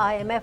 IMF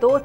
2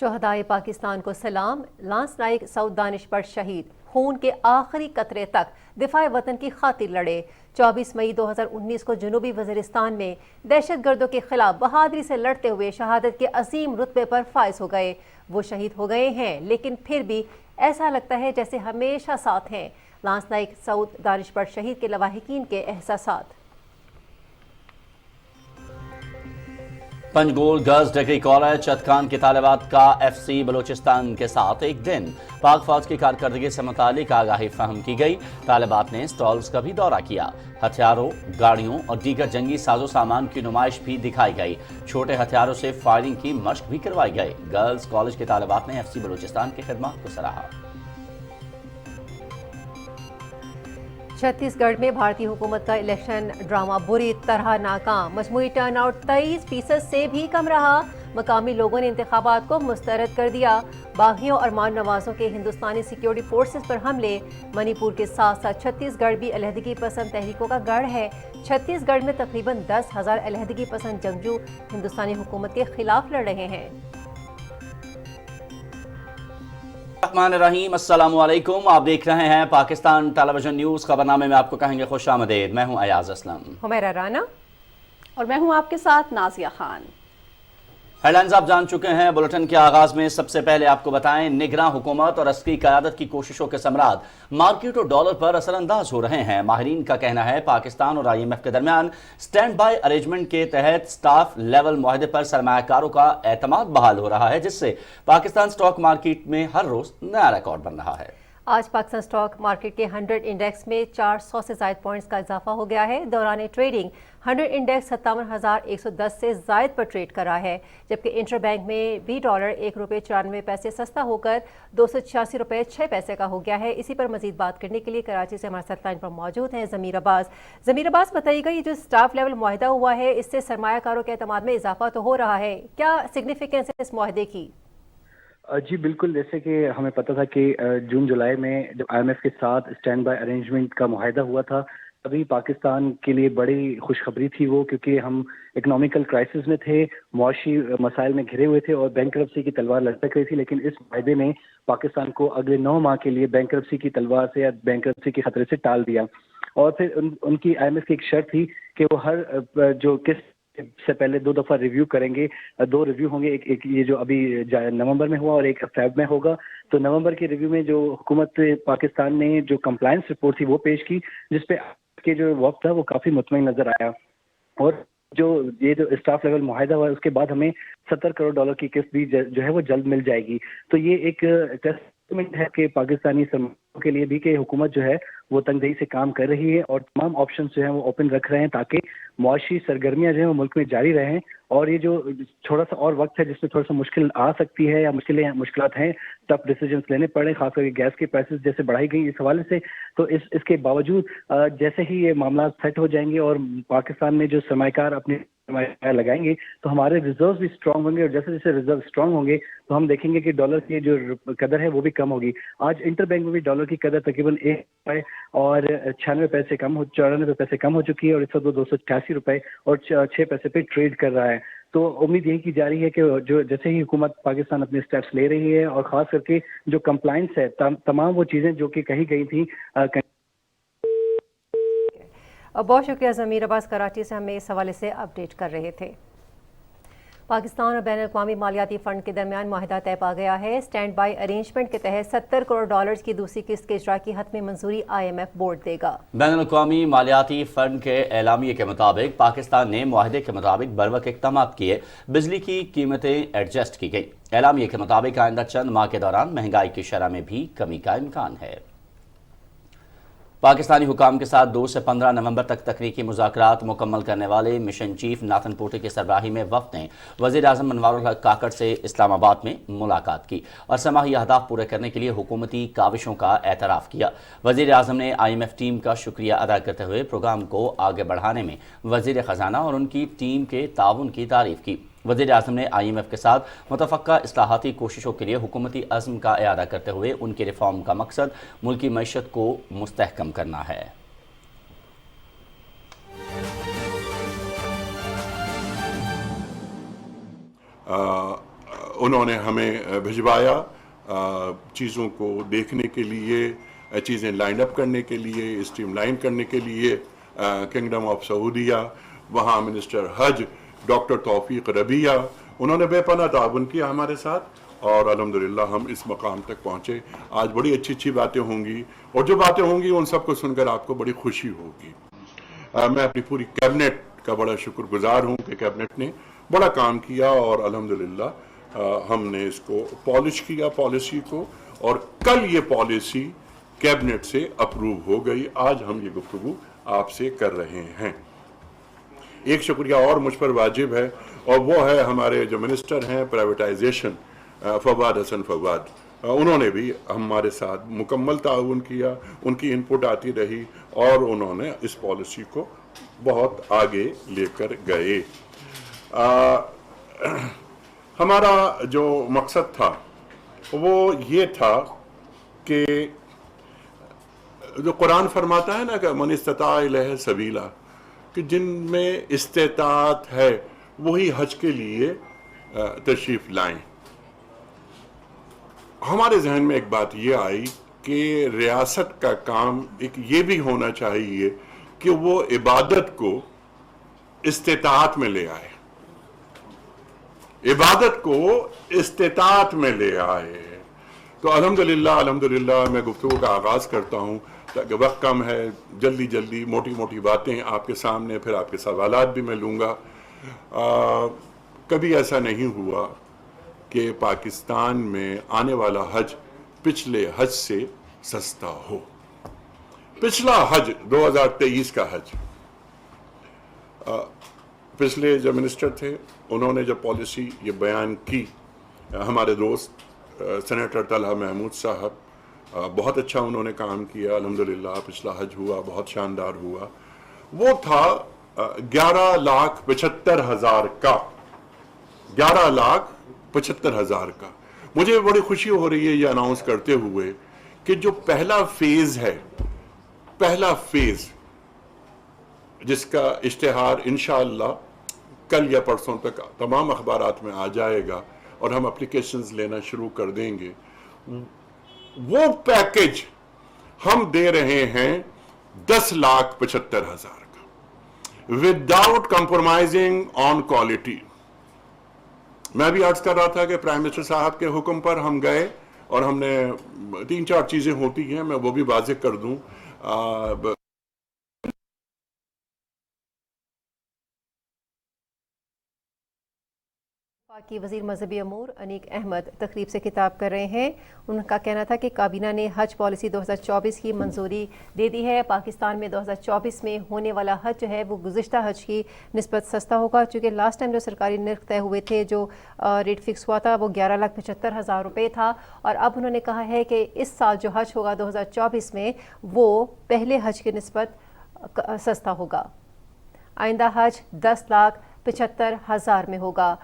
شہدائے Pakistan کو سلام. Lance Naik سعود دانش پر شہید، خون کے آخری قطرے تک دفاع وطن کی خاطر لڑے. 24 مئی 2019 کو جنوبی وزیرستان میں دہشت گردوں کے خلاف بہادری سے لڑتے ہوئے شہادت کے عظیم رتبے پر فائز ہو گئے. وہ شہید ہو گئے ہیں لیکن پھر بھی ایسا لگتا ہے جیسے ہمیشہ ساتھ ہیں. لانس نائک سعود دانش پر شہید کے لواحقین کے احساسات. پنجگول گرلز ڈگری کالج چتکان کی طالبات کا ایف سی بلوچستان کے ساتھ ایک دن. پاک فوج کی کارکردگی سے متعلق آگاہی فراہم کی گئی. طالبات نے سٹالز کا بھی دورہ کیا. ہتھیاروں، گاڑیوں اور دیگر جنگی ساز و سامان کی نمائش بھی دکھائی گئی. چھوٹے ہتھیاروں سے فائرنگ کی مشق بھی کروائی گئی. گرلز کالج کے طالبات نے ایف سی بلوچستان کی خدمات کو سراہا. چھتیس گڑھ میں بھارتی حکومت کا الیکشن ڈرامہ بری طرح ناکام. مجموعی ٹرن آؤٹ 23% سے بھی کم رہا. مقامی لوگوں نے انتخابات کو مسترد کر دیا. باغیوں اور مان نوازوں کے ہندوستانی سیکیورٹی فورسز پر حملے. منی پور کے ساتھ ساتھ چھتیس گڑھ بھی علیحدگی پسند تحریکوں کا گڑھ ہے. چھتیس گڑھ میں تقریباً 10,000 علیحدگی پسند جنگجو ہندوستانی حکومت کے خلاف لڑ رہے ہیں. الرحمن الرحیم. السلام علیکم. آپ دیکھ رہے ہیں پاکستان ٹیلی ویژن نیوز. خبرنامے میں آپ کو کہیں گے خوش آمدید. میں ہوں ایاز اسلم. حمیرہ رانا اور میں ہوں آپ کے ساتھ نازیہ خان. ہیڈ لائنز آپ جان چکے ہیں. بلیٹن کے آغاز میں سب سے پہلے آپ کو بتائیں نگراں حکومت اور عسکری قیادت کی کوششوں کے ثمرات مارکیٹ اور ڈالر پر اثر انداز ہو رہے ہیں. ماہرین کا کہنا ہے پاکستان اور IMF کے درمیان سٹینڈ بائی ارینجمنٹ کے تحت سٹاف لیول معاہدے پر سرمایہ کاروں کا اعتماد بحال ہو رہا ہے، جس سے پاکستان سٹاک مارکیٹ میں ہر روز نیا ریکارڈ بن رہا ہے. آج پاکستان سٹاک مارکیٹ کے 100 انڈیکس میں 400 سے زائد پوائنٹس کا اضافہ ہو گیا ہے. دوران ٹریڈنگ 100 انڈیکس 57,110 سے زائد پر ٹریڈ کر رہا ہے، جبکہ انٹر بینک میں بھی ڈالر 1 روپے 94 پیسے سستا ہو کر 286 روپے 6 پیسے کا ہو گیا ہے. اسی پر مزید بات کرنے کے لیے کراچی سے ہمارے ساتھ لائن پر موجود ہیں ضمیر عباس. ضمیر عباس، بتائیے گا یہ جو سٹاف لیول معاہدہ ہوا ہے اس سے سرمایہ کاروں کے اعتماد میں اضافہ تو ہو رہا ہے، کیا سگنیفیکنس ہے اس معاہدے کی؟ جی بالکل، جیسے کہ ہمیں پتہ تھا کہ جون جولائی میں جب IMF کے ساتھ اسٹینڈ بائی ارینجمنٹ کا معاہدہ ہوا تھا ابھی پاکستان کے لیے بڑی خوشخبری تھی وہ، کیونکہ ہم اکنامیکل کرائسس میں تھے، معاشی مسائل میں گھرے ہوئے تھے اور بینکرپسی کی تلوار لٹک رہی تھی. لیکن اس معاہدے نے پاکستان کو اگلے 9 ماہ کے لیے بینکرپسی کی تلوار سے یا بینکرپسی کے خطرے سے ٹال دیا. اور پھر ان کی IMF کی ایک شرط تھی کہ وہ ہر جو قسط سے پہلے 2 دفعہ ریویو کریں گے. 2 ریویو ہوں گے، ایک یہ جو ابھی نومبر میں ہوا اور ایک فیب میں ہوگا. تو نومبر کے ریویو میں جو حکومت پاکستان نے جو کمپلائنس رپورٹ تھی وہ پیش کی، جس پہ کے جو وقت تھا وہ کافی مطمئن نظر آیا. اور جو اسٹاف لیول معاہدہ ہوا اس کے بعد ہمیں 70 کروڑ ڈالر کی قسط بھی جو ہے وہ جلد مل جائے گی. تو یہ ایک ٹیسٹمنٹ ہے کہ پاکستانی سرمایہ کے لیے بھی کہ حکومت جو ہے وہ تنگ دہی سے کام کر رہی ہے اور تمام آپشنز جو ہیں وہ اوپن رکھ رہے ہیں تاکہ معاشی سرگرمیاں جو ہیں وہ ملک میں جاری رہیں. اور یہ جو تھوڑا سا اور وقت ہے جس میں تھوڑا سا مشکل آ سکتی ہے یا مشکلات ہیں، ٹف ڈیسیجنس لینے پڑے، خاص کر کے گیس کے پرائسز جیسے بڑھائی گئی اس حوالے سے. تو اس کے باوجود جیسے ہی یہ معاملات سیٹ ہو جائیں گے اور پاکستان میں جو سرمایہ کار اپنے سرمایہ لگائیں گے تو ہمارے ریزروز بھی اسٹرانگ ہوں گے، اور جیسے جیسے ریزرو اسٹرانگ ہوں گے تو ہم دیکھیں گے کہ ڈالر کی جو قدر ہے وہ بھی کم ہوگی. آج انٹر بینک میں بھی ڈالر کی قدر تقریباً 1 روپے اور 96 پیسے کم 94 پیسے کم ہو چکی ہے، اور اس وقت 288 روپے اور 6 پیسے پہ ٹریڈ کر رہا ہے. تو امید یہی کی جا رہی ہے کہ جو جیسے ہی حکومت پاکستان اپنے اسٹیپس لے رہی ہے اور خاص کر کے جو کمپلائنس ہے تمام وہ چیزیں جو کہ کہی گئی تھیں. بہت شکریہ ضمیر عباس، کراچی سے ہمیں اس حوالے سے اپڈیٹ کر رہے تھے. پاکستان اور بین الاقوامی مالیاتی فنڈ کے درمیان معاہدہ طے پا گیا ہے. اسٹینڈ بائی ارینجمنٹ کے تحت 70 کروڑ ڈالرز کی دوسری قسط کے اجرا کی حتمی منظوری IMF بورڈ دے گا. بین الاقوامی مالیاتی فنڈ کے اعلامیے کے مطابق پاکستان نے معاہدے کے مطابق بروقت اقدامات کیے. بجلی کی قیمتیں ایڈجسٹ کی گئی. اعلامیے کے مطابق آئندہ چند ماہ کے دوران مہنگائی کی شرح میں بھی کمی کا امکان ہے. پاکستانی حکام کے ساتھ 2 سے 15 نومبر تک تکنیکی مذاکرات مکمل کرنے والے مشن چیف ناتھن پوٹے کی سربراہی میں وفد نے وزیر اعظم انوار الحق کاکڑ سے اسلام آباد میں ملاقات کی اور سماحی اہداف پورے کرنے کے لیے حکومتی کاوشوں کا اعتراف کیا. وزیر اعظم نے IMF ٹیم کا شکریہ ادا کرتے ہوئے پروگرام کو آگے بڑھانے میں وزیر خزانہ اور ان کی ٹیم کے تعاون کی تعریف کی. وزیر اعظم نے IMF کے ساتھ متفقہ اصلاحاتی کوششوں کے لیے حکومتی عزم کا اعادہ کرتے ہوئے ان کی ریفارم کا مقصد ملکی معیشت کو مستحکم کرنا ہے. انہوں نے ہمیں بھجوایا چیزوں کو دیکھنے کے لیے, چیزیں لائن اپ کرنے کے لیے, اسٹریم لائن کرنے کے لیے کنگڈم آف سعودیہ. وہاں منسٹر حج ڈاکٹر توفیق ربیہ, انہوں نے بے پناہ تعاون کیا ہمارے ساتھ, اور الحمدللہ ہم اس مقام تک پہنچے. آج بڑی اچھی اچھی باتیں ہوں گی, اور جو باتیں ہوں گی ان سب کو سن کر آپ کو بڑی خوشی ہوگی. میں اپنی پوری کیبنٹ کا بڑا شکر گزار ہوں کہ کیبنٹ نے بڑا کام کیا, اور الحمدللہ ہم نے اس کو پالش کیا پالیسی کو, اور کل یہ پالیسی کیبنٹ سے اپروو ہو گئی. آج ہم یہ گفتگو آپ سے کر رہے ہیں. ایک شکریہ اور مجھ پر واجب ہے, اور وہ ہے ہمارے جو منسٹر ہیں پرائیویٹائزیشن, فواد حسن فواد. انہوں نے بھی ہمارے ساتھ مکمل تعاون کیا, ان کی انپٹ آتی رہی, اور انہوں نے اس پالیسی کو بہت آگے لے کر گئے. ہمارا جو مقصد تھا وہ یہ تھا کہ جو قرآن فرماتا ہے نا کہ من استطاع الیہ سبیلا, کہ جن میں استطاعت ہے وہی حج کے لیے تشریف لائیں. ہمارے ذہن میں ایک بات یہ آئی کہ ریاست کا کام ایک یہ بھی ہونا چاہیے کہ وہ عبادت کو استطاعت میں لے آئے, عبادت کو استطاعت میں لے آئے. تو الحمدللہ میں گفتگو کا آغاز کرتا ہوں, تاکہ وقت کم ہے, جلدی موٹی موٹی باتیں آپ کے سامنے, پھر آپ کے سوالات بھی میں لوں گا. کبھی ایسا نہیں ہوا کہ پاکستان میں آنے والا حج پچھلے حج سے سستا ہو. پچھلا حج 2023 کا حج, پچھلے جو منسٹر تھے انہوں نے جب پالیسی یہ بیان کی, ہمارے دوست سینیٹر طلحہ محمود صاحب, بہت اچھا انہوں نے کام کیا. الحمدللہ پچھلا حج ہوا, بہت شاندار ہوا. وہ تھا 11,75,000 کا, 11,75,000 کا. مجھے بڑی خوشی ہو رہی ہے یہ اناؤنس کرتے ہوئے کہ جو پہلا فیز ہے, پہلا فیز جس کا اشتہار انشاءاللہ کل یا پرسوں تک تمام اخبارات میں آ جائے گا اور ہم اپلیکیشنز لینا شروع کر دیں گے, وہ پیکج ہم دے رہے ہیں 10,75,000 کا, وداؤٹ کمپرومائزنگ آن کوالٹی. میں بھی عرض کر رہا تھا کہ پرائم منسٹر صاحب کے حکم پر ہم گئے اور ہم نے 3-4 چیزیں ہوتی ہیں, میں وہ بھی واضح کر دوں. کی وزیر مذہبی امور انیک احمد تقریب سے خطاب کر رہے ہیں. ان کا کہنا تھا کہ کابینہ نے حج پالیسی 2024 کی منظوری دے دی ہے. پاکستان میں 2024 میں ہونے والا حج جو ہے وہ گزشتہ حج کی نسبت سستا ہوگا, چونکہ لاسٹ ٹائم جو سرکاری نرخ طے ہوئے تھے, جو ریٹ فکس ہوا تھا وہ 11,75,000 روپے تھا, اور اب انہوں نے کہا ہے کہ اس سال جو حج ہوگا 2024 میں وہ پہلے حج کی نسبت سستا ہوگا. آئندہ حج 10,75,000 میں ہوگا.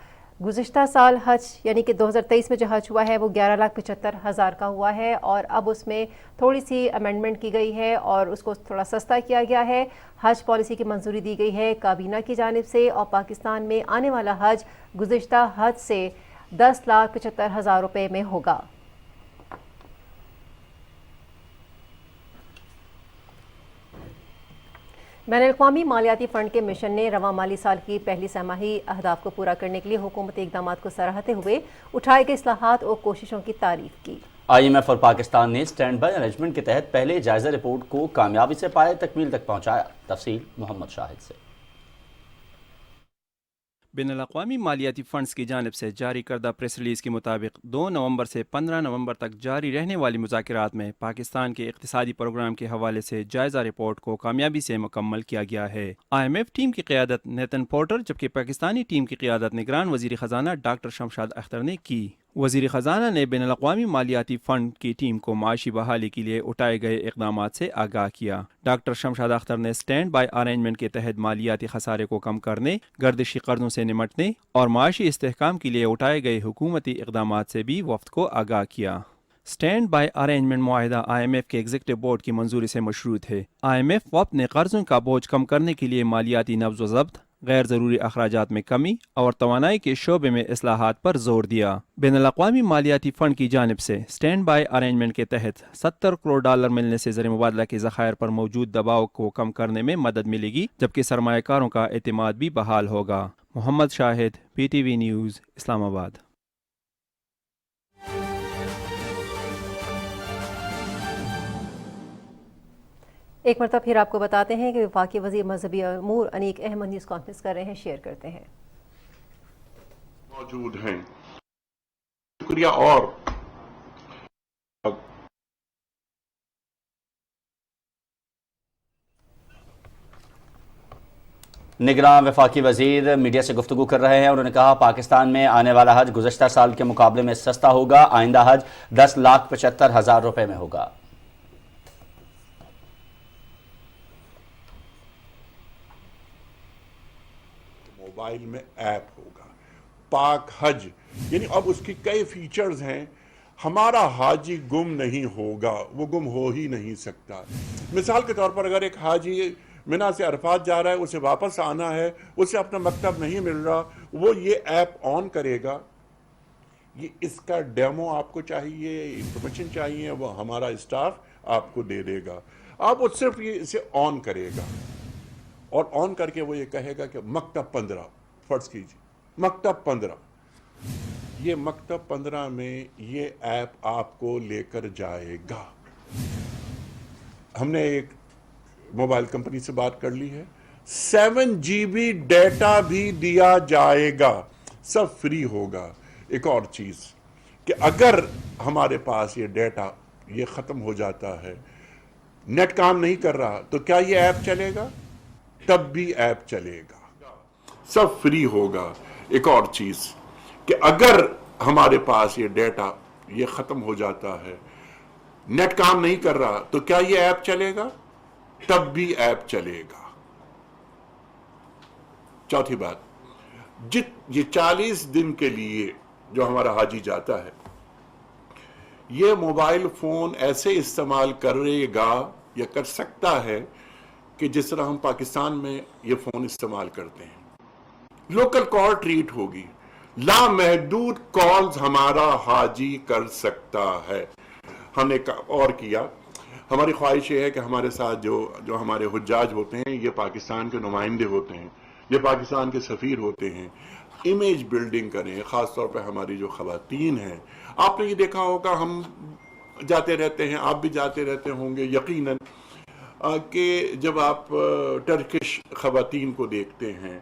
گزشتہ سال حج یعنی کہ 2023 میں جو حج ہوا ہے وہ 11,75,000 کا ہوا ہے, اور اب اس میں تھوڑی سی امینڈمنٹ کی گئی ہے اور اس کو تھوڑا سستا کیا گیا ہے. حج پالیسی کی منظوری دی گئی ہے کابینہ کی جانب سے, اور پاکستان میں آنے والا حج گزشتہ حج سے 10,75,000 روپے میں ہوگا. بین الاقوامی مالیاتی فنڈ کے مشن نے رواں مالی سال کی پہلی سہ ماہی اہداف کو پورا کرنے کے لیے حکومتی اقدامات کو سراہتے ہوئے اٹھائے گئے اصلاحات اور کوششوں کی تعریف کی. IMF اور پاکستان نے سٹینڈ بائی ارینجمنٹ کے تحت پہلے جائزہ رپورٹ کو کامیابی سے پائے تکمیل تک پہنچایا. تفصیل محمد شاہد سے. بین الاقوامی مالیاتی فنڈز کی جانب سے جاری کردہ پریس ریلیز کے مطابق 2 نومبر سے 15 نومبر تک جاری رہنے والی مذاکرات میں پاکستان کے اقتصادی پروگرام کے حوالے سے جائزہ رپورٹ کو کامیابی سے مکمل کیا گیا ہے. IMF ٹیم کی قیادت نیتن پورٹر, جبکہ پاکستانی ٹیم کی قیادت نگران وزیر خزانہ ڈاکٹر شمشاد اختر نے کی. وزیر خزانہ نے بین الاقوامی مالیاتی فنڈ کی ٹیم کو معاشی بحالی کے لیے اٹھائے گئے اقدامات سے آگاہ کیا. ڈاکٹر شمشاد اختر نے سٹینڈ بائی ارینجمنٹ کے تحت مالیاتی خسارے کو کم کرنے, گردشی قرضوں سے نمٹنے اور معاشی استحکام کے لیے اٹھائے گئے حکومتی اقدامات سے بھی وفد کو آگاہ کیا. سٹینڈ بائی ارینجمنٹ معاہدہ IMF کے ایگزیکٹو بورڈ کی منظوری سے مشروط ہے. IMF وفد نے قرضوں کا بوجھ کم کرنے کے لیے مالیاتی نبض و ضبط, غیر ضروری اخراجات میں کمی اور توانائی کے شعبے میں اصلاحات پر زور دیا۔ بین الاقوامی مالیاتی فنڈ کی جانب سے اسٹینڈ بائی ارینجمنٹ کے تحت $70 کروڑ ملنے سے زر مبادلہ کے ذخائر پر موجود دباؤ کو کم کرنے میں مدد ملے گی، جبکہ سرمایہ کاروں کا اعتماد بھی بحال ہوگا۔ محمد شاہد، PTV نیوز، اسلام آباد۔ ایک مرتبہ پھر آپ کو بتاتے ہیں کہ وفاقی وزیر مذہبی امور انیک احمد نیوز کانفرنس کر رہے ہیں، شیئر کرتے ہیں۔ موجود ہیں، شکریہ۔ اور نگراں وفاقی وزیر میڈیا سے گفتگو کر رہے ہیں، انہوں نے کہا پاکستان میں آنے والا حج گزشتہ سال کے مقابلے میں سستا ہوگا، آئندہ حج 10,75,000 روپے میں ہوگا۔ موبائل میں ایپ ہوگا پاک حج، یعنی اب اس کی کئی فیچرز ہیں۔ ہمارا حاجی گم نہیں ہوگا، وہ گم ہو ہی نہیں سکتا۔ مثال کے طور پر اگر ایک حاجی منا سے عرفات جا رہا ہے، اسے واپس آنا ہے، اسے اپنا مکتب نہیں مل رہا، وہ یہ ایپ آن کرے گا۔ یہ اس کا ڈیمو آپ کو چاہیے، انفارمیشن چاہیے، وہ ہمارا اسٹاف آپ کو دے دے گا۔ آپ وہ صرف یہ اسے آن کرے گا اور آن کر کے وہ یہ کہے گا کہ مکتب 15 فرض کیجیے، مکتب 15، یہ مکتب 15 میں یہ ایپ آپ کو لے کر جائے گا۔ ہم نے ایک موبائل کمپنی سے بات کر لی ہے، 7 GB ڈیٹا بھی دیا جائے گا، سب فری ہوگا۔ ایک اور چیز کہ اگر ہمارے پاس یہ ڈیٹا یہ ختم ہو جاتا ہے، نیٹ کام نہیں کر رہا، تو کیا یہ ایپ چلے گا؟ تب بھی ایپ چلے گا، سب فری ہوگا۔ ایک اور چیز کہ اگر ہمارے پاس یہ ڈیٹا یہ ختم ہو جاتا ہے، نیٹ کام نہیں کر رہا، تو کیا یہ ایپ چلے گا؟ تب بھی ایپ چلے گا۔ چوتھی بات، یہ 40 دن کے لیے جو ہمارا حاجی جاتا ہے، یہ موبائل فون ایسے استعمال کرے گا یا کر سکتا ہے کہ جس طرح ہم پاکستان میں یہ فون استعمال کرتے ہیں۔ لوکل کال ٹریٹ ہوگی، لامحدود کالز ہمارا حاجی کر سکتا ہے۔ ہم نے اور کیا، ہماری خواہش یہ ہے کہ ہمارے ساتھ جو ہمارے حجاج ہوتے ہیں، یہ پاکستان کے نمائندے ہوتے ہیں، یہ پاکستان کے سفیر ہوتے ہیں، امیج بلڈنگ کریں، خاص طور پہ ہماری جو خواتین ہیں۔ آپ نے یہ دیکھا ہوگا، ہم جاتے رہتے ہیں، آپ بھی جاتے رہتے ہوں گے یقیناً، کہ جب آپ ٹرکش خواتین کو دیکھتے ہیں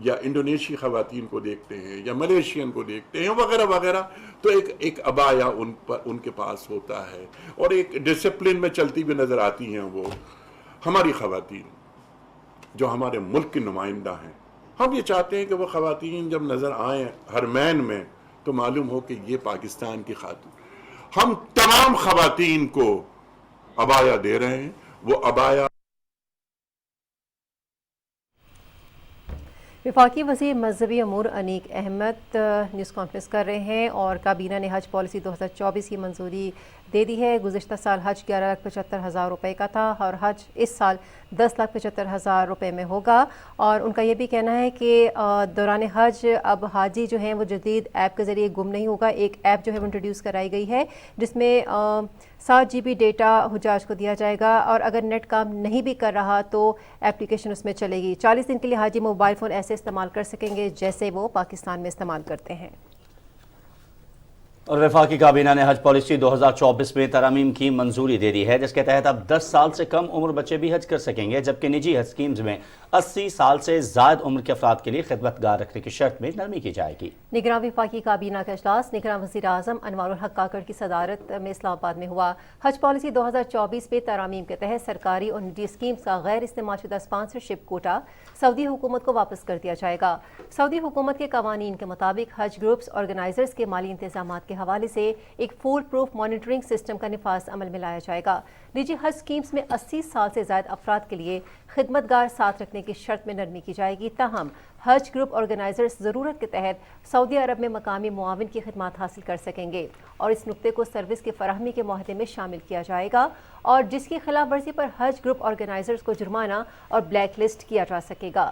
یا انڈونیشی خواتین کو دیکھتے ہیں یا ملیشین کو دیکھتے ہیں وغیرہ وغیرہ، تو ایک عبایا ان کے پاس ہوتا ہے اور ایک ڈسپلن میں چلتی ہوئی نظر آتی ہیں۔ وہ ہماری خواتین جو ہمارے ملک کی نمائندہ ہیں، ہم یہ چاہتے ہیں کہ وہ خواتین جب نظر آئیں حرمین میں تو معلوم ہو کہ یہ پاکستان کی خاتون۔ ہم تمام خواتین کو عبایا دے رہے ہیں، وہ عبایا۔ وفاقی وزیر مذہبی امور انیک احمد نیوز کانفرنس کر رہے ہیں، اور کابینہ نے حج پالیسی 2024 کی منظوری دے دی ہے۔ گزشتہ سال حج 11,75,000 روپے کا تھا اور حج اس سال 10,75,000 روپے میں ہوگا، اور ان کا یہ بھی کہنا ہے کہ دوران حج اب حاجی جو ہیں وہ جدید ایپ کے ذریعے گم نہیں ہوگا۔ ایک ایپ جو ہے وہ انٹروڈیوس کرائی گئی ہے جس میں 7 GB ڈیٹا حجاج کو دیا جائے گا، اور اگر نیٹ کام نہیں بھی کر رہا تو اپلیکیشن اس میں چلے گی۔ 40 دن کے لیے حاجی موبائل فون ایسے استعمال کر سکیں گے جیسے وہ پاکستان میں استعمال کرتے ہیں۔ اور وفاقی کابینہ نے حج پالیسی 2024 میں ترامیم کی منظوری دے دی ہے، جس کے تحت اب 10 سال سے کم عمر بچے بھی حج کر سکیں گے، جبکہ نجی حج اسکیمز میں 80 سال سے زائد عمر کے افراد کے لیے خدمت گار رکھنے کی شرط میں نرمی کی جائے گی۔ نگراں وفاقی کابینہ کا اجلاس نگراں وزیر اعظم انوار الحق کاکڑ کی صدارت میں اسلام آباد میں ہوا۔ حج پالیسی 2024 میں ترامیم کے تحت سرکاری اور نجی اسکیمز کا غیر استعمال شدہ اسپانسرشپ کوٹا سعودی حکومت کو واپس کر دیا جائے گا۔ سعودی حکومت کے قوانین کے مطابق حج گروپس آرگنائزرز کے مالی انتظامات کے حوالے سے ایک فول پروف مانیٹرنگ سسٹم کا نفاذ عمل میں لایا جائے گا۔ نجی حج اسکیمز میں 80 سال سے زائد افراد کے لیے خدمت گار ساتھ رکھنے کی شرط میں نرمی کی جائے گی، تاہم حج گروپ آرگنائزرز ضرورت کے تحت سعودی عرب میں مقامی معاون کی خدمات حاصل کر سکیں گے، اور اس نقطے کو سروس کی فراہمی کے معاہدے میں شامل کیا جائے گا، اور جس کی خلاف ورزی پر حج گروپ آرگنائزرز کو جرمانہ اور بلیک لسٹ کیا جا سکے گا۔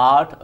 8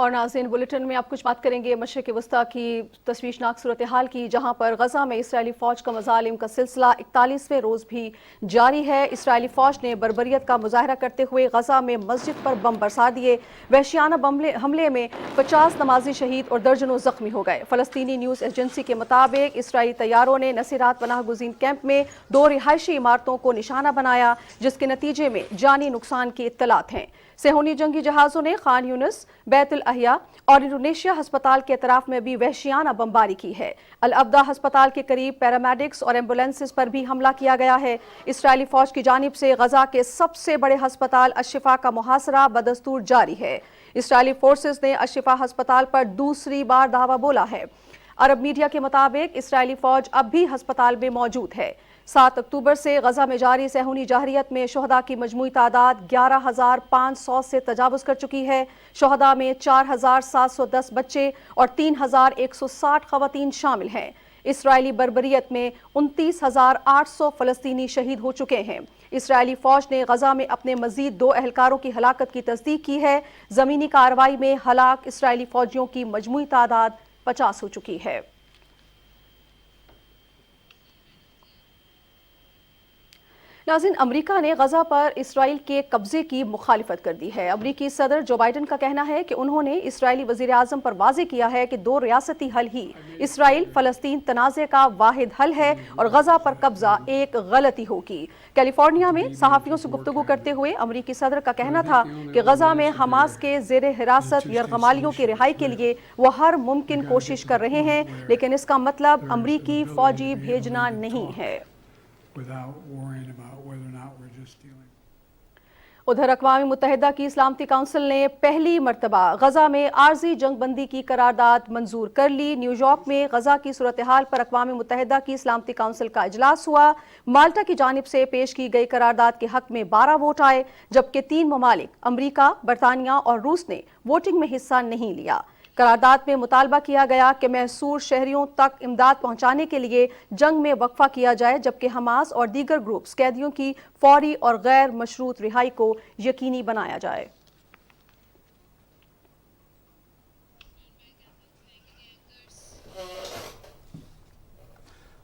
اور ناظرین بلیٹن میں آپ کچھ بات کریں گے مشرق وسطیٰ کی تشویشناک صورتحال کی، جہاں پر غزہ میں اسرائیلی فوج کا مظالم کا سلسلہ 41ویں روز بھی جاری ہے۔ اسرائیلی فوج نے بربریت کا مظاہرہ کرتے ہوئے غزہ میں مسجد پر بم برسا دیے۔ وحشیانہ حملے میں 50 نمازی شہید اور درجنوں زخمی ہو گئے۔ فلسطینی نیوز ایجنسی کے مطابق اسرائیلی طیاروں نے نصیرات پناہ گزین کیمپ میں 2 رہائشی عمارتوں کو نشانہ بنایا، جس کے نتیجے میں جانی نقصان کی اطلاعات ہیں۔ صہیونی جنگی جہازوں نے خان یونس، بیت الاحیا اور انڈونیشیا ہسپتال کے اطراف میں بھی وحشیانہ بمباری کی ہے۔ الابدا ہسپتال کے قریب پیرامیڈکس اور ایمبولینسز پر بھی حملہ کیا گیا ہے۔ اسرائیلی فوج کی جانب سے غزہ کے سب سے بڑے ہسپتال الشفا کا محاصرہ بدستور جاری ہے۔ اسرائیلی فورسز نے الشفا ہسپتال پر دوسری بار دھاوا بولا ہے۔ عرب میڈیا کے مطابق اسرائیلی فوج اب بھی ہسپتال میں موجود ہے۔ 7 اکتوبر سے غزہ میں جاری صہیونی جارحیت میں شہداء کی مجموعی تعداد 11,500 سے تجاوز کر چکی ہے۔ شہداء میں 4,710 بچے اور 3,160 خواتین شامل ہیں۔ اسرائیلی بربریت میں 29,800 فلسطینی شہید ہو چکے ہیں۔ اسرائیلی فوج نے غزہ میں اپنے مزید 2 اہلکاروں کی ہلاکت کی تصدیق کی ہے۔ زمینی کارروائی میں ہلاک اسرائیلی فوجیوں کی مجموعی تعداد 50 ہو چکی ہے۔ ناظرین، امریکہ نے غزہ پر اسرائیل کے قبضے کی مخالفت کر دی ہے۔ امریکی صدر جو بائیڈن کا کہنا ہے کہ انہوں نے اسرائیلی وزیر اعظم پر واضح کیا ہے کہ 2 ریاستی حل ہی اسرائیل فلسطین تنازع کا واحد حل ہے اور غزہ پر قبضہ ایک غلطی ہوگی۔ کیلیفورنیا میں صحافیوں سے گفتگو کرتے ہوئے امریکی صدر کا کہنا تھا کہ غزہ میں حماس کے زیر حراست یرغمالیوں کی رہائی کے لیے وہ ہر ممکن کوشش کر رہے ہیں، لیکن اس کا مطلب امریکی فوجی بھیجنا نہیں ہے۔ ادھر اقوام متحدہ کی سلامتی کونسل نے پہلی مرتبہ غزہ میں عارضی جنگ بندی کی قرارداد منظور کر لی۔ نیو یارک میں غزہ کی صورتحال پر اقوام متحدہ کی سلامتی کونسل کا اجلاس ہوا۔ مالٹا کی جانب سے پیش کی گئی قرارداد کے حق میں 12 ووٹ آئے، جبکہ 3 ممالک امریکہ، برطانیہ اور روس نے ووٹنگ میں حصہ نہیں لیا۔ قرارداد میں مطالبہ کیا گیا کہ محصور شہریوں تک امداد پہنچانے کے لیے جنگ میں وقفہ کیا جائے، جبکہ حماس اور دیگر گروپس قیدیوں کی فوری اور غیر مشروط رہائی کو یقینی بنایا جائے۔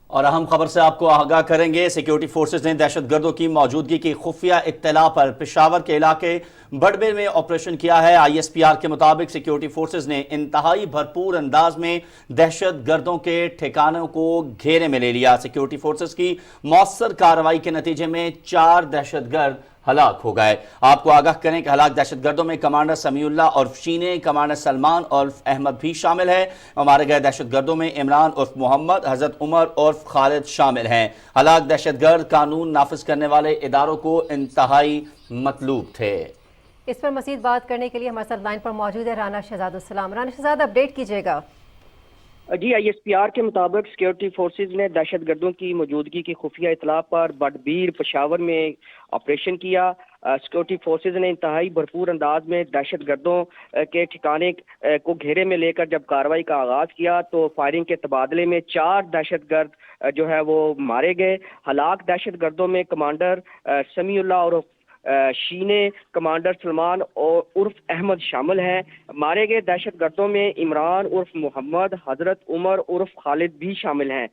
اور اہم خبر سے آپ کو آگاہ کریں گے، سیکیورٹی فورسز نے دہشت گردوں کی موجودگی کی خفیہ اطلاع پر پشاور کے علاقے بڑبیر میں آپریشن کیا ہے۔ آئی ایس پی آر کے مطابق سیکیورٹی فورسز نے انتہائی بھرپور انداز میں دہشت گردوں کے ٹھکانوں کو گھیرے میں لے لیا۔ سیکیورٹی فورسز کی مؤثر کارروائی کے نتیجے میں 4 دہشت گرد ہلاک ہو گئے۔ آپ کو آگاہ کریں کہ ہلاک دہشت گردوں میں کمانڈر سمیع اللہ عرف شینے، کمانڈر سلمان عرف احمد بھی شامل ہیں۔ مارے گئے دہشت گردوں میں عمران عرف محمد، حضرت عمر عرف خالد شامل ہیں۔ ہلاک دہشت گرد قانون نافذ کرنے والے اداروں کو انتہائی مطلوب تھے۔ اس پر مزید بات کرنے کے لیے ہمارے ساتھ لائن پر موجود ہے رانا شہزاد السلام۔ رانا شہزاد، اپڈیٹ کیجیے گا۔ جی، آئی ایس پی آر کے مطابق سیکیورٹی فورسز نے دہشت گردوں کی موجودگی کی خفیہ اطلاع پر بڑبیر پشاور میں آپریشن کیا۔ سیکیورٹی فورسز نے انتہائی بھرپور انداز میں دہشت گردوں کے ٹھکانے کو گھیرے میں لے کر جب کارروائی کا آغاز کیا تو فائرنگ کے تبادلے میں 4 دہشت گرد جو ہے وہ مارے گئے۔ ہلاک دہشت گردوں میں کمانڈر سمیع اللہ عرف شینے، کمانڈر سلمان اور عرف احمد شامل ہیں۔ مارے گئے دہشت گردوں میں عمران عرف محمد، حضرت عمر عرف خالد بھی شامل ہیں۔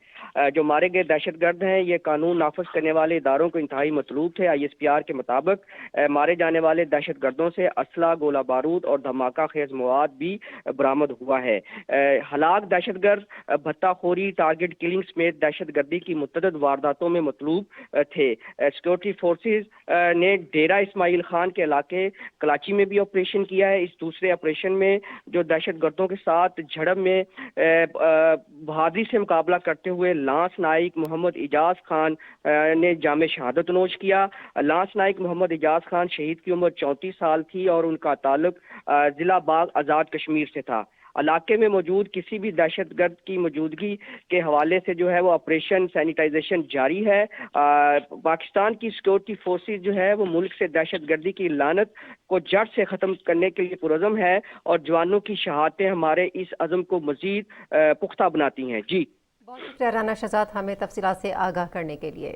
جو مارے گئے دہشت گرد ہیں یہ قانون نافذ کرنے والے اداروں کو انتہائی مطلوب تھے۔ آئی ایس پی آر کے مطابق مارے جانے والے دہشت گردوں سے اسلحہ، گولہ بارود اور دھماکہ خیز مواد بھی برآمد ہوا ہے۔ ہلاک دہشت گرد بھتہ خوری، ٹارگٹ کلنگ سمیت دہشت گردی کی متعدد وارداتوں میں مطلوب تھے۔ سیکیورٹی فورسز نے ڈیرہ اسماعیل خان کے علاقے کلاچی میں بھی آپریشن کیا ہے۔ اس دوسرے آپریشن میں جو دہشت گردوں کے ساتھ جھڑپ میں بہادری سے مقابلہ کرتے ہوئے لانس نائک محمد اجاز خان نے جام شہادت نوش کیا۔ لانس نائک محمد اجاز خان شہید کی عمر 34 سال تھی اور ان کا تعلق ضلع باغ آزاد کشمیر سے تھا۔ علاقے میں موجود کسی بھی دہشت گرد کی موجودگی کے حوالے سے جو ہے وہ آپریشن سینیٹائزیشن جاری ہے۔ پاکستان کی سیکیورٹی فورسز جو ہے وہ ملک سے دہشت گردی کی لعنت کو جڑ سے ختم کرنے کے لیے پرعزم ہے اور جوانوں کی شہادتیں ہمارے اس عزم کو مزید پختہ بناتی ہیں۔ جی، بہت شکریہ رانا شہزاد ہمیں تفصیلات سے آگاہ کرنے کے لیے۔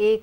1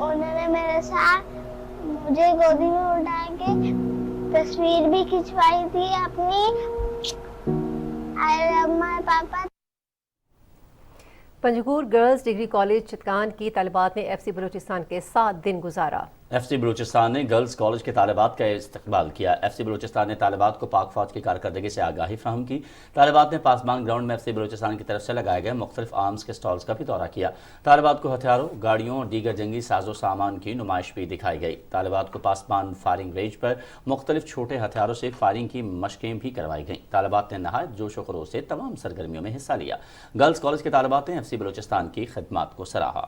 انہوں نے میرے ساتھ مجھے گودی میں اٹھا کے تصویر بھی کھنچوائی تھی اپنی. I love my papa. Panjgur girls degree college Chitkan کی طالبات نے ایف سی بلوچستان کے 7 دن گزارا. ایف سی بلوچستان نے گرلز کالج کے طالبات کا استقبال کیا. ایف سی بلوچستان نے طالبات کو پاک فوج کی کارکردگی سے آگاہی فراہم کی. طالبات نے پاسبان گراؤنڈ میں ایف سی بلوچستان کی طرف سے لگائے گئے مختلف آرمز کے سٹالز کا بھی دورہ کیا. طالبات کو ہتھیاروں، گاڑیوں اور دیگر جنگی ساز و سامان کی نمائش بھی دکھائی گئی. طالبات کو پاسبان فائرنگ رینج پر مختلف چھوٹے ہتھیاروں سے فائرنگ کی مشقیں بھی کروائی گئیں. طالبات نے نہایت جوش و خروش سے تمام سرگرمیوں میں حصہ لیا. گرلز کالج کے طالبات نے ایف سی بلوچستان کی خدمات کو سراہا.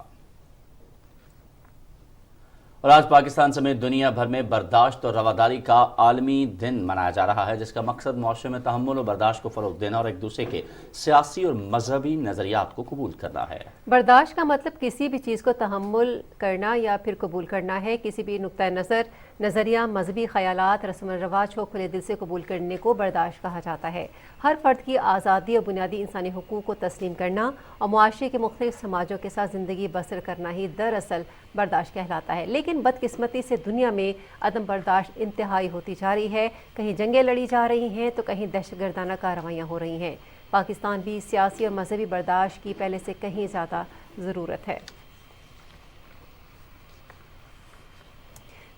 اور آج پاکستان سمیت دنیا بھر میں برداشت اور رواداری کا عالمی دن منایا جا رہا ہے، جس کا مقصد معاشرے میں تحمل و برداشت کو فروغ دینا اور ایک دوسرے کے سیاسی اور مذہبی نظریات کو قبول کرنا ہے. برداشت کا مطلب کسی بھی چیز کو تحمل کرنا یا پھر قبول کرنا ہے. کسی بھی نقطۂ نظر، نظریہ، مذہبی خیالات، رسم و رواج کو کھلے دل سے قبول کرنے کو برداشت کہا جاتا ہے. ہر فرد کی آزادی اور بنیادی انسانی حقوق کو تسلیم کرنا اور معاشرے کے مختلف سماجوں کے ساتھ زندگی بسر کرنا ہی دراصل برداشت کہلاتا ہے. لیکن بدقسمتی سے دنیا میں عدم برداشت انتہائی ہوتی جا رہی ہے. کہیں جنگیں لڑی جا رہی ہیں تو کہیں دہشت گردانہ کارروائیاں ہو رہی ہیں. پاکستان بھی سیاسی اور مذہبی برداشت کی پہلے سے کہیں زیادہ ضرورت ہے.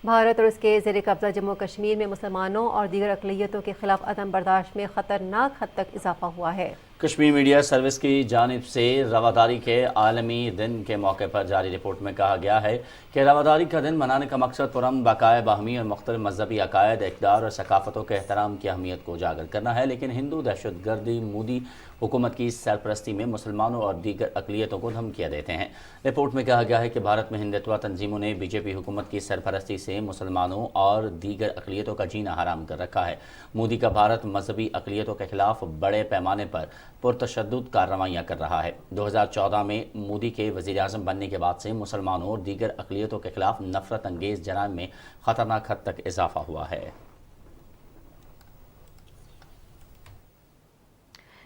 بھارت اور اس کے زیر قبضہ جموں کشمیر میں مسلمانوں اور دیگر اقلیتوں کے خلاف عدم برداشت میں خطرناک حد تک اضافہ ہوا ہے. کشمیر میڈیا سروس کی جانب سے رواداری کے عالمی دن کے موقع پر جاری رپورٹ میں کہا گیا ہے کہ رواداری کا دن منانے کا مقصد پرامن بقائے باہمی اور مختلف مذہبی عقائد، اقدار اور ثقافتوں کے احترام کی اہمیت کو اجاگر کرنا ہے. لیکن ہندو دہشت گردی مودی حکومت کی سرپرستی میں مسلمانوں اور دیگر اقلیتوں کو دھمکیاں دیتے ہیں. رپورٹ میں کہا گیا ہے کہ بھارت میں ہندتوا تنظیموں نے بی جے پی حکومت کی سرپرستی سے مسلمانوں اور دیگر اقلیتوں کا جینا حرام کر رکھا ہے. مودی کا بھارت مذہبی اقلیتوں کے خلاف بڑے پیمانے پر پرتشدد کارروائیاں کر رہا ہے. 2014 میں مودی کے وزیر اعظم بننے کے بعد سے مسلمانوں اور دیگر اقلیتوں کے خلاف نفرت انگیز جرائم میں خطرناک حد تک اضافہ ہوا ہے.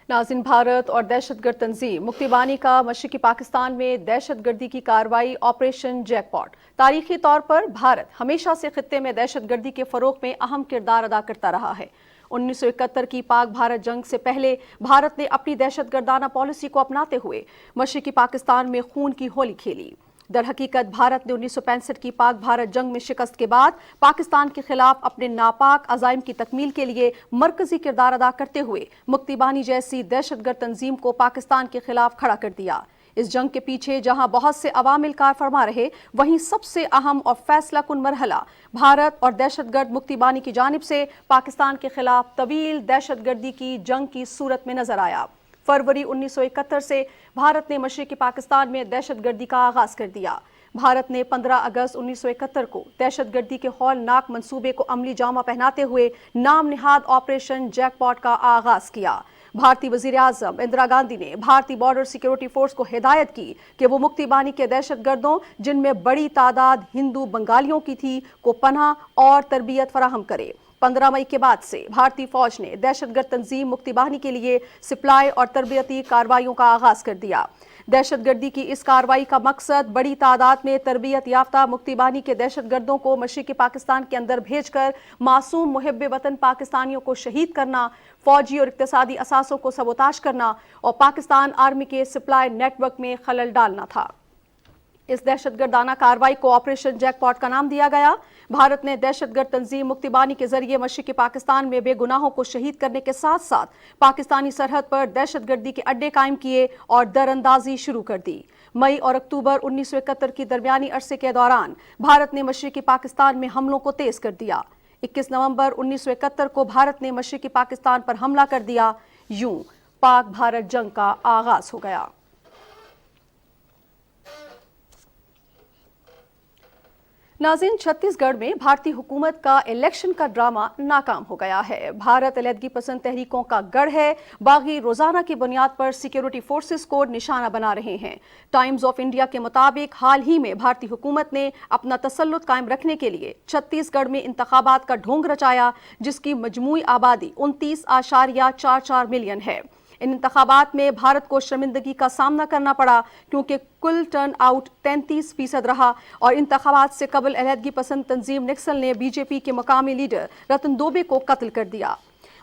ناظرین، بھارت اور دہشت گرد تنظیم مکتی بانی کا مشرقی پاکستان میں دہشت گردی کی کارروائی آپریشن جیک پاٹ. تاریخی طور پر بھارت ہمیشہ سے خطے میں دہشت گردی کے فروغ میں اہم کردار ادا کرتا رہا ہے. 1971 کی پاک بھارت جنگ سے پہلے بھارت نے اپنی دہشت گردانہ پالیسی کو اپناتے ہوئے مشرقی پاکستان میں خون کی ہولی کھیلی. در حقیقت بھارت نے 1965 کی پاک بھارت جنگ میں شکست کے بعد پاکستان کے خلاف اپنے ناپاک عزائم کی تکمیل کے لیے مرکزی کردار ادا کرتے ہوئے مکتی بانی جیسی دہشت گرد تنظیم کو پاکستان کے خلاف کھڑا کر دیا. اس جنگ کے پیچھے جہاں بہت سے عوامل کار فرما رہے، وہیں سب سے اہم اور فیصلہ کن مرحلہ بھارت اور دہشت گرد مکتی بانی کی جانب سے پاکستان کے خلاف طویل دہشت گردی کی جنگ کی صورت میں نظر آیا. فروری 1971 سے بھارت نے مشرقی پاکستان میں دہشت گردی کا آغاز کر دیا. بھارت نے 15 اگست 1971 کو دہشت گردی کے ہولناک منصوبے کو عملی جامہ پہناتے ہوئے نام نہاد آپریشن جیک پاٹ کا آغاز کیا. بھارتی وزیر اعظم اندرا گاندھی نے بھارتی بارڈر سیکیورٹی فورس کو ہدایت کی کہ وہ مکتی بانی کے دہشت گردوں، جن میں بڑی تعداد ہندو بنگالیوں کی تھی، کو پناہ اور تربیت فراہم کرے. 15 مئی کے بعد سے بھارتی فوج نے دہشت گرد تنظیم مکتی بانی کے لیے سپلائی اور تربیتی کارروائیوں کا آغاز کر دیا. دہشت گردی کی اس کارروائی کا مقصد بڑی تعداد میں تربیت یافتہ مکتی بانی کے دہشت گردوں کو مشرقی پاکستان کے اندر بھیج کر معصوم محب وطن پاکستانیوں کو شہید کرنا، فوجی اور اقتصادی اثاثوں کو سبوتاش کرنا اور پاکستان آرمی کے سپلائی نیٹ ورک میں خلل ڈالنا تھا. اس دہشت گردانہ کارروائی کو آپریشن جیک پاٹ کا نام دیا گیا. بھارت نے دہشت گرد تنظیم مکتی بانی کے ذریعے مشرقی پاکستان میں بے گناہوں کو شہید کرنے کے ساتھ ساتھ پاکستانی سرحد پر دہشت گردی کے اڈے قائم کیے اور در اندازی شروع کر دی. مئی اور اکتوبر 1971 کی درمیانی عرصے کے دوران بھارت نے مشرقی پاکستان میں حملوں کو تیز کر دیا. 21 نومبر 1971 کو بھارت نے مشرقی پاکستان پر حملہ کر دیا. یوں پاک بھارت جنگ کا آغاز ہو گیا. ناظرین، چھتیس گڑھ میں بھارتی حکومت کا الیکشن کا ڈرامہ ناکام ہو گیا ہے. بھارت علیحدگی پسند تحریکوں کا گڑھ ہے. باغی روزانہ کی بنیاد پر سیکیورٹی فورسز کو نشانہ بنا رہے ہیں. ٹائمز آف انڈیا کے مطابق حال ہی میں بھارتی حکومت نے اپنا تسلط قائم رکھنے کے لیے چھتیس گڑھ میں انتخابات کا ڈھونگ رچایا، جس کی مجموعی آبادی 29.44 ملین ہے. ان انتخابات میں بھارت کو شرمندگی کا سامنا کرنا پڑا کیونکہ کل ٹرن آؤٹ 33% رہا اور انتخابات سے قبل علیحدگی پسند تنظیم نکسل نے بی جے پی کے مقامی لیڈر رتن دوبے کو قتل کر دیا۔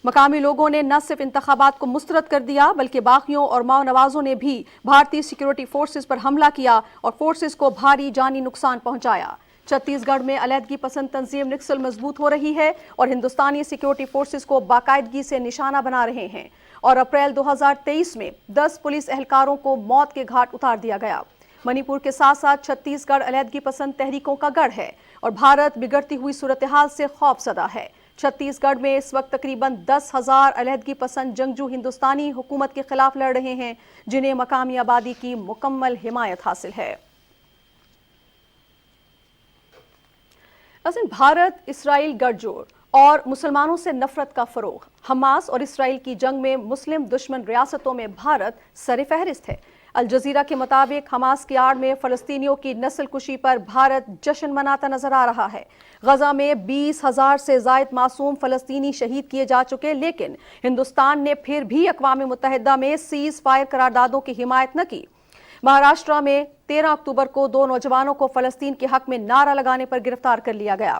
مقامی لوگوں نے نہ صرف انتخابات کو مسترد کر دیا بلکہ باغیوں اور ماؤ نوازوں نے بھی بھارتی سیکیورٹی فورسز پر حملہ کیا اور فورسز کو بھاری جانی نقصان پہنچایا۔ چھتیس گڑھ میں علیحدگی پسند تنظیم نکسل مضبوط ہو رہی ہے اور ہندوستانی سیکیورٹی فورسز کو باقاعدگی سے نشانہ بنا رہے ہیں اور اپریل 2023 میں 10 پولیس اہلکاروں کو موت کے گھاٹ اتار دیا گیا۔ منی پور کے ساتھ ساتھ چھتیس گڑھ علیحدگی پسند تحریکوں کا گڑھ ہے اور بھارت بگڑتی ہوئی صورتحال سے خوف زدہ ہے۔ چھتیس گڑھ میں اس وقت تقریباً 10,000 علیحدگی پسند جنگجو ہندوستانی حکومت کے خلاف لڑ رہے ہیں جنہیں مقامی آبادی کی مکمل حمایت حاصل ہے۔ بھارت اسرائیل گٹھ جوڑ اور مسلمانوں سے نفرت کا فروغ، حماس اور اسرائیل کی جنگ میں مسلم دشمن ریاستوں میں بھارت سر فہرست ہے۔ الجزیرہ کے مطابق حماس کی آڑ میں فلسطینیوں کی نسل کشی پر بھارت جشن مناتا نظر آ رہا ہے۔ غزہ میں 20,000 سے زائد معصوم فلسطینی شہید کیے جا چکے لیکن ہندوستان نے پھر بھی اقوام متحدہ میں سیز فائر قراردادوں کی حمایت نہ کی۔ مہاراشٹرا میں 13 اکتوبر کو 2 نوجوانوں کو فلسطین کے حق میں نعرہ لگانے پر گرفتار کر لیا گیا۔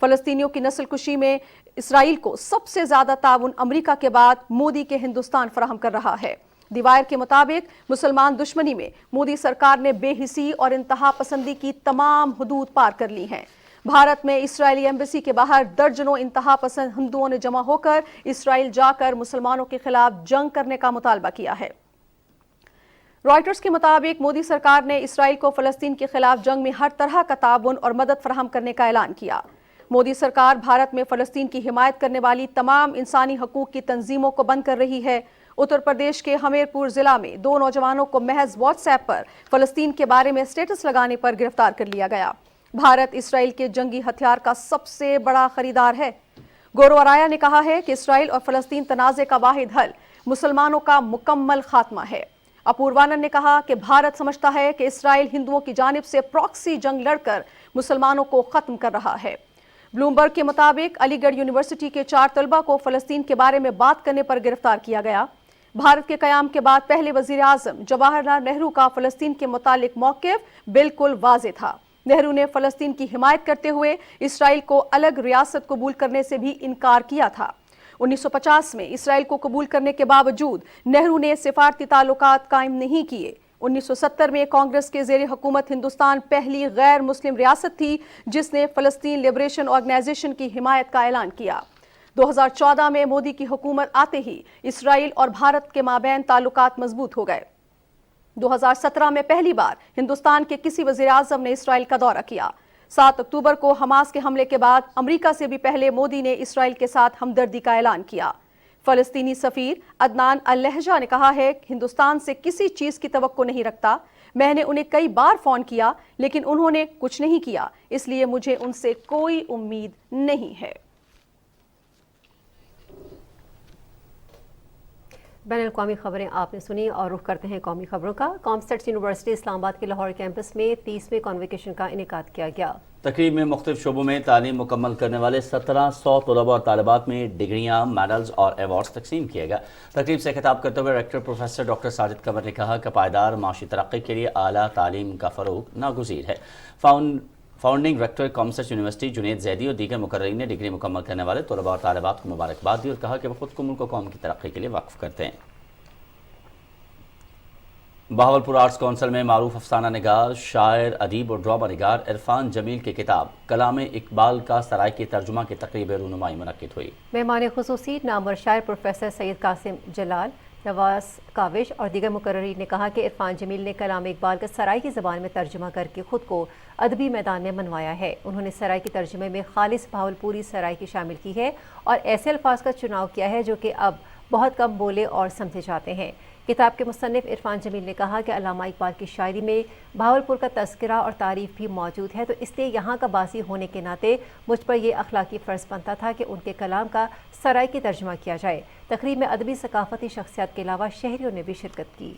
فلسطینیوں کی نسل کشی میں اسرائیل کو سب سے زیادہ تعاون امریکہ کے بعد مودی کے ہندوستان فراہم کر رہا ہے۔ دی وائر کے مطابق مسلمان دشمنی میں مودی سرکار نے بے حسی اور انتہا پسندی کی تمام حدود پار کر لی ہیں۔ بھارت میں اسرائیلی ایمبیسی کے باہر درجنوں انتہا پسند ہندوؤں نے جمع ہو کر اسرائیل جا کر مسلمانوں کے خلاف جنگ کرنے کا مطالبہ کیا ہے۔ رائٹرز کے مطابق مودی سرکار نے اسرائیل کو فلسطین کے خلاف جنگ میں ہر طرح کا تعاون اور مدد فراہم کرنے کا اعلان کیا۔ مودی سرکار بھارت میں فلسطین کی حمایت کرنے والی تمام انسانی حقوق کی تنظیموں کو بند کر رہی ہے۔ اتر پردیش کے ہمیر پور ضلع میں 2 نوجوانوں کو محض واٹس ایپ پر فلسطین کے بارے میں سٹیٹس لگانے پر گرفتار کر لیا گیا۔ بھارت اسرائیل کے جنگی ہتھیار کا سب سے بڑا خریدار ہے۔ گورو ارایا نے کہا ہے کہ اسرائیل اور فلسطین تنازع کا واحد حل مسلمانوں کا مکمل خاتمہ ہے۔ اپوروانند نے کہا کہ بھارت سمجھتا ہے کہ اسرائیل ہندوؤں کی جانب سے پراکسی جنگ لڑ کر مسلمانوں کو ختم کر رہا ہے۔ بلومبرگ کے مطابق علی گڑھ یونیورسٹی کے 4 طلبہ کو فلسطین کے بارے میں بات کرنے پر گرفتار کیا گیا۔ بھارت کے قیام کے بعد پہلے وزیر اعظم جواہر لال نہرو کا فلسطین کے متعلق موقف بالکل واضح تھا۔ نہرو نے فلسطین کی حمایت کرتے ہوئے اسرائیل کو الگ ریاست قبول کرنے سے بھی انکار کیا تھا۔ 1950 میں اسرائیل کو قبول کرنے کے باوجود نہرو نے سفارتی تعلقات قائم نہیں کیے۔ 1970 میں کانگریس کے زیر حکومت ہندوستان پہلی غیر مسلم ریاست تھی جس نے فلسطین لبریشن آرگنائزیشن کی حمایت کا اعلان کیا۔ 2014 میں مودی کی حکومت آتے ہی اسرائیل اور بھارت کے مابین تعلقات مضبوط ہو گئے۔ 2017 میں پہلی بار ہندوستان کے کسی وزیر اعظم نے اسرائیل کا دورہ کیا۔ 7 اکتوبر کو حماس کے حملے کے بعد امریکہ سے بھی پہلے مودی نے اسرائیل کے ساتھ ہمدردی کا اعلان کیا۔ فلسطینی سفیر عدنان اللہجہ نے کہا ہے کہ ہندوستان سے کسی چیز کی توقع نہیں رکھتا۔ میں نے انہیں کئی بار فون کیا لیکن انہوں نے کچھ نہیں کیا، اس لیے مجھے ان سے کوئی امید نہیں ہے۔ بین الاقوامی خبریں آپ نے سنی اور رخ کرتے ہیں قومی خبروں کا۔ کامسٹیٹس یونیورسٹی اسلام آباد کے لاہور کیمپس میں 30ویں کانویکیشن کا انعقاد کیا گیا۔ تقریب میں مختلف شعبوں میں تعلیم مکمل کرنے والے 1700 طلباء اور طالبات میں ڈگریاں، میڈلز اور ایوارڈز تقسیم کیے گئے۔ تقریب سے خطاب کرتے ہوئے rector professor doctor Sajid Qamar نے کہا کہ پائیدار معاشی ترقی کے لیے اعلیٰ تعلیم کا فروغ ناگزیر ہے۔ Founding rector COMSATS university Junaid Zaidi اور دیگر مقررین نے ڈگری مکمل کرنے والے طلباء اور طالبات کو مبارکباد دی اور کہا کہ وہ خود کو ملک و قوم کی ترقی کے لیے وقف کرتے ہیں۔ بہاولپور آرٹس کونسل میں معروف افسانہ نگار، شاعر، ادیب اور ڈرامہ نگار عرفان جمیل کی کتاب کلام اقبال کا سرائکی ترجمہ کی تقریب رونمائی منعقد ہوئی۔ مہمان خصوصی نامور شاعر پروفیسر سید قاسم جلال، نواز کاوش اور دیگر مقررین نے کہا کہ عرفان جمیل نے کلام اقبال کا سرائکی زبان میں ترجمہ کر کے خود کو ادبی میدان میں منوایا ہے۔ انہوں نے سرائکی ترجمے میں خالص بہاولپوری سرائکی شامل کی ہے اور ایسے الفاظ کا چناؤ کیا ہے جو کہ اب بہت کم بولے اور سمجھے جاتے ہیں۔ کتاب کے مصنف عرفان جمیل نے کہا کہ علامہ اقبال کی شاعری میں بہاولپور کا تذکرہ اور تعریف بھی موجود ہے، تو اس لیے یہاں کا باسی ہونے کے ناطے مجھ پر یہ اخلاقی فرض بنتا تھا کہ ان کے کلام کا سرائکی ترجمہ کیا جائے۔ تقریب میں ادبی ثقافتی شخصیات کے علاوہ شہریوں نے بھی شرکت کی۔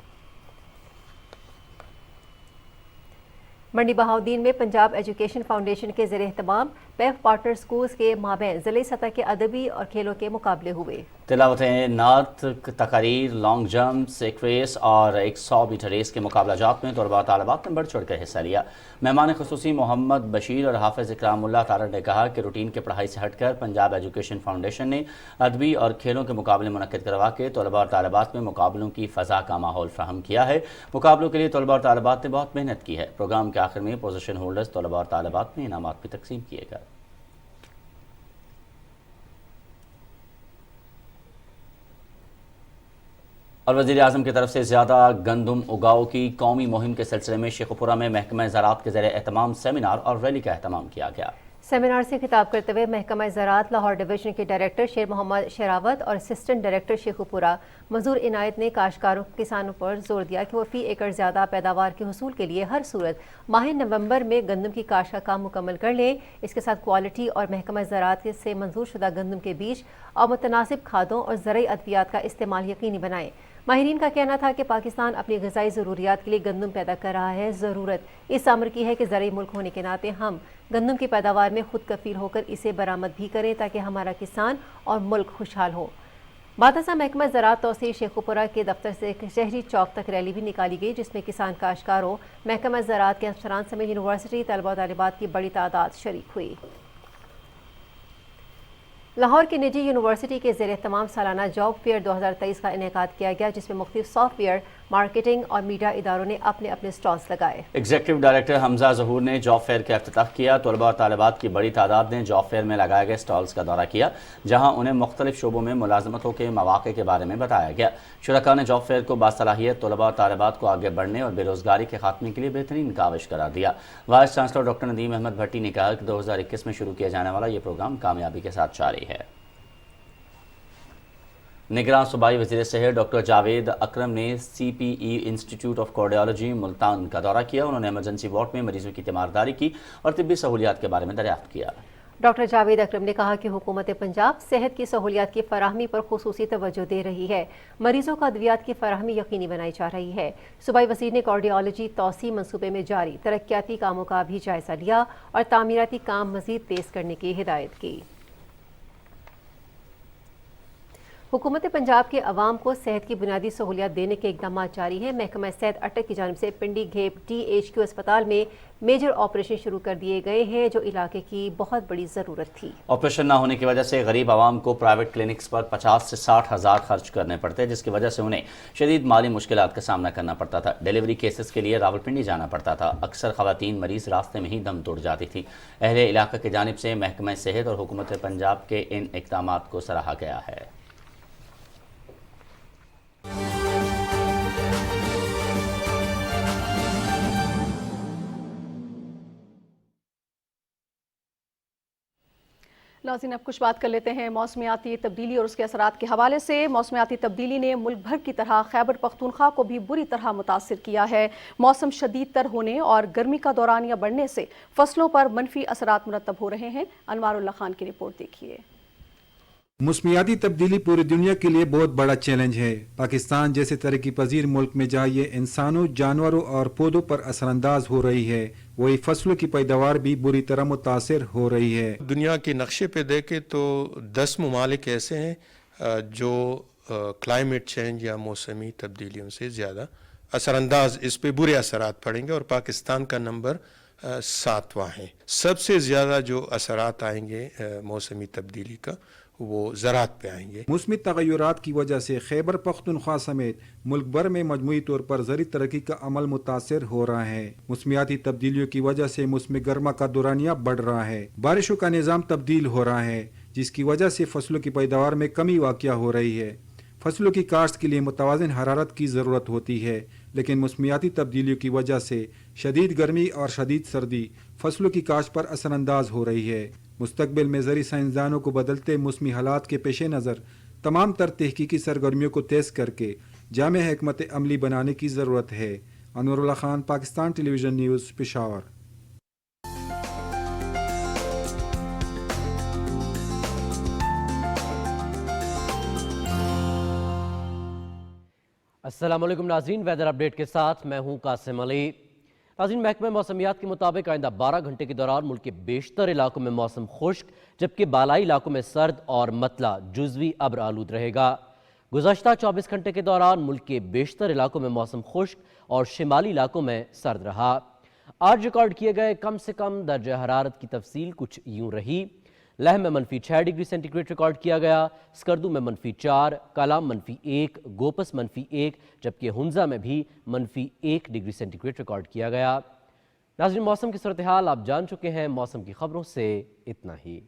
منڈی بہاؤدین میں پنجاب ایجوکیشن فاؤنڈیشن کے زیر اہتمام پیف پارٹنر سکولز کے مابین ضلعی سطح کے ادبی اور کھیلوں کے مقابلے ہوئے۔ تلاوت نعت، تقاریر، لانگ جمپ، سیک ریس اور 100 میٹر ریس کے مقابلہ جات میں طلباء طالبات نے بڑھ چڑھ کر حصہ لیا۔ مہمان خصوصی محمد بشیر اور حافظ اکرام اللہ تارڑ نے کہا کہ روٹین کے پڑھائی سے ہٹ کر پنجاب ایجوکیشن فاؤنڈیشن نے ادبی اور کھیلوں کے مقابلے منعقد کروا کے طلباء اور طالبات میں مقابلوں کی فضا کا ماحول فراہم کیا ہے۔ مقابلوں کے لیے طلباء اور طالبات نے بہت محنت کی ہے۔ پروگرام کے آخر میں پوزیشن ہولڈرز طلباء اور طالبات میں انعامات بھی تقسیم کیے گئے۔ اور وزیر اعظم کی طرف سے زیادہ گندم اگاؤ کی قومی مہم کے سلسلے میں شیخوپورہ میں محکمہ زراعت کے زیر اہتمام سیمینار اور ریلی کا اہتمام کیا گیا۔ سیمینار سے خطاب کرتے ہوئے محکمہ زراعت لاہور ڈویژن کے ڈائریکٹر شیر محمد شیراوت اور اسسٹنٹ ڈائریکٹر شیخوپورہ منظور عنایت نے کاشتکاروں کسانوں پر زور دیا کہ وہ فی ایکڑ زیادہ پیداوار کے حصول کے لیے ہر صورت ماہ نومبر میں گندم کی کاشت کا کام مکمل کر لیں۔ اس کے ساتھ کوالٹی اور محکمہ زراعت سے منظور شدہ گندم کے بیج اور متناسب کھادوں اور زرعی ادویات کا استعمال یقینی بنائیں۔ ماہرین کا کہنا تھا کہ پاکستان اپنی غذائی ضروریات کے لیے گندم پیدا کر رہا ہے۔ ضرورت اس امر کی ہے کہ زرعی ملک ہونے کے ناطے ہم گندم کی پیداوار میں خود کفیل ہو کر اسے برآمد بھی کریں تاکہ ہمارا کسان اور ملک خوشحال ہو۔ بعد ازاں محکمہ زراعت توسیع شیخوپورہ کے دفتر سے شہری چوک تک ریلی بھی نکالی گئی، جس میں کسان کاشتکاروں، محکمہ زراعت کے افسران سمیت یونیورسٹی طلباء و طالبات کی بڑی تعداد شریک ہوئی۔ لاہور کی نجی یونیورسٹی کے زیر اہتمام سالانہ جاب فیئر 2023 کا انعقاد کیا گیا، جس میں مختلف سافٹ ویئر، مارکیٹنگ اور میڈیا اداروں نے اپنے اپنے سٹالز لگائے۔ ایگزیکٹو ڈائریکٹر حمزہ ظہور نے جاب فیئر کا افتتاح کیا۔ طلباء اور طالبات کی بڑی تعداد نے جاب فیئر میں لگائے گئے سٹالز کا دورہ کیا، جہاں انہیں مختلف شعبوں میں ملازمتوں کے مواقع کے بارے میں بتایا گیا۔ شرکاء نے جاب فیئر کو باصلاحیت طلباء اور طالبات کو آگے بڑھنے اور بے روزگاری کے خاتمے کے لیے بہترین کاوش قرار دیا۔ Vice chancellor doctor Nadeem Ahmed Bhatti نے کہا کہ 2021 میں شروع کیا جانے والا یہ پروگرام کامیابی کے ساتھ جاری ہے۔ نگراں صوبائی وزیر صحت ڈاکٹر جاوید اکرم نے سی پی ای انسٹیٹیوٹ آف کارڈیالوجی ملتان کا دورہ کیا۔ انہوں نے ایمرجنسی وارڈ میں مریضوں کی تیمارداری کی اور طبی سہولیات کے بارے میں دریافت کیا۔ ڈاکٹر جاوید اکرم نے کہا کہ حکومت پنجاب صحت کی سہولیات کی فراہمی پر خصوصی توجہ دے رہی ہے۔ مریضوں کو ادویات کی فراہمی یقینی بنائی جا رہی ہے۔ صوبائی وزیر نے کارڈیالوجی توسیع منصوبے میں جاری ترقیاتی کاموں کا بھی جائزہ لیا اور تعمیراتی کام مزید تیز کرنے کی ہدایت کی۔ حکومت پنجاب کے عوام کو صحت کی بنیادی سہولیات دینے کے اقدامات جاری ہیں۔ محکمہ صحت اٹک کی جانب سے پنڈی گھیپ DHQ اسپتال میں میجر آپریشن شروع کر دیے گئے ہیں، جو علاقے کی بہت بڑی ضرورت تھی۔ آپریشن نہ ہونے کی وجہ سے غریب عوام کو پرائیویٹ کلینکس پر 50 سے 60 ہزار خرچ کرنے پڑتے، جس کی وجہ سے انہیں شدید مالی مشکلات کا سامنا کرنا پڑتا تھا۔ ڈیلیوری کیسز کے لیے راولپنڈی جانا پڑتا تھا۔ اکثر خواتین مریض راستے میں ہی دم توڑ جاتی تھی۔ اہل علاقہ کی جانب سے محکمہ صحت اور حکومت پنجاب کے ان اقدامات کو سراہا گیا ہے۔ ناظرین اب کچھ بات کر لیتے ہیں موسمیاتی تبدیلی اور اس کے اثرات کے حوالے سے۔ موسمیاتی تبدیلی نے ملک بھر کی طرح خیبر پختونخوا کو بھی بری طرح متاثر کیا ہے۔ موسم شدید تر ہونے اور گرمی کا دورانیہ بڑھنے سے فصلوں پر منفی اثرات مرتب ہو رہے ہیں۔ انوار اللہ خان کی رپورٹ دیکھیے۔ موسمیاتی تبدیلی پوری دنیا کے لیے بہت بڑا چیلنج ہے۔ پاکستان جیسے ترقی پذیر ملک میں جہاں یہ انسانوں، جانوروں اور پودوں پر اثر انداز ہو رہی ہے، وہی فصلوں کی پیداوار بھی بری طرح متاثر ہو رہی ہے۔ دنیا کے نقشے پہ دیکھیں تو 10 ممالک ایسے ہیں جو کلائمیٹ چینج یا موسمی تبدیلیوں سے زیادہ اثر انداز، اس پہ برے اثرات پڑیں گے، اور پاکستان کا نمبر 7واں ہے۔ سب سے زیادہ جو اثرات آئیں گے موسمی تبدیلی کا وہ زراعت پہ آئیں گے۔ موسمی تغیرات کی وجہ سے خیبر پختونخوا سمیت ملک بھر میں مجموعی طور پر زرعی ترقی کا عمل متاثر ہو رہا ہے۔ موسمیاتی تبدیلیوں کی وجہ سے موسم گرما کا دورانیہ بڑھ رہا ہے، بارشوں کا نظام تبدیل ہو رہا ہے، جس کی وجہ سے فصلوں کی پیداوار میں کمی واقع ہو رہی ہے۔ فصلوں کی کاشت کے لیے متوازن حرارت کی ضرورت ہوتی ہے، لیکن موسمیاتی تبدیلیوں کی وجہ سے شدید گرمی اور شدید سردی فصلوں کی کاشت پر اثر انداز ہو رہی ہے۔ مستقبل میں زرعی سائنسدانوں کو بدلتے موسمی حالات کے پیش نظر تمام تر تحقیقی سرگرمیوں کو تیز کر کے جامع حکمت عملی بنانے کی ضرورت ہے۔ انور اللہ خان، پاکستان ٹیلی ویژن نیوز، پشاور۔ السلام علیکم ناظرین، ویدر اپڈیٹ کے ساتھ میں ہوں قاسم علی۔ ناظرین، محکمہ موسمیات کے مطابق آئندہ 12 گھنٹے کے دوران ملک کے بیشتر علاقوں میں موسم خشک جبکہ بالائی علاقوں میں سرد اور مطلع جزوی ابر آلود رہے گا۔ گزشتہ 24 گھنٹے کے دوران ملک کے بیشتر علاقوں میں موسم خشک اور شمالی علاقوں میں سرد رہا۔ آج ریکارڈ کیے گئے کم سے کم درجہ حرارت کی تفصیل کچھ یوں رہی: لہ میں -6 ڈگری سینٹی گریڈ ریکارڈ کیا گیا، اسکردو میں -4، کالام -1، گوپس -1 جبکہ ہنزا میں بھی -1 ڈگری سینٹی گریڈ ریکارڈ کیا گیا۔ ناظرین، موسم کی صورتحال آپ جان چکے ہیں، موسم کی خبروں سے اتنا ہی۔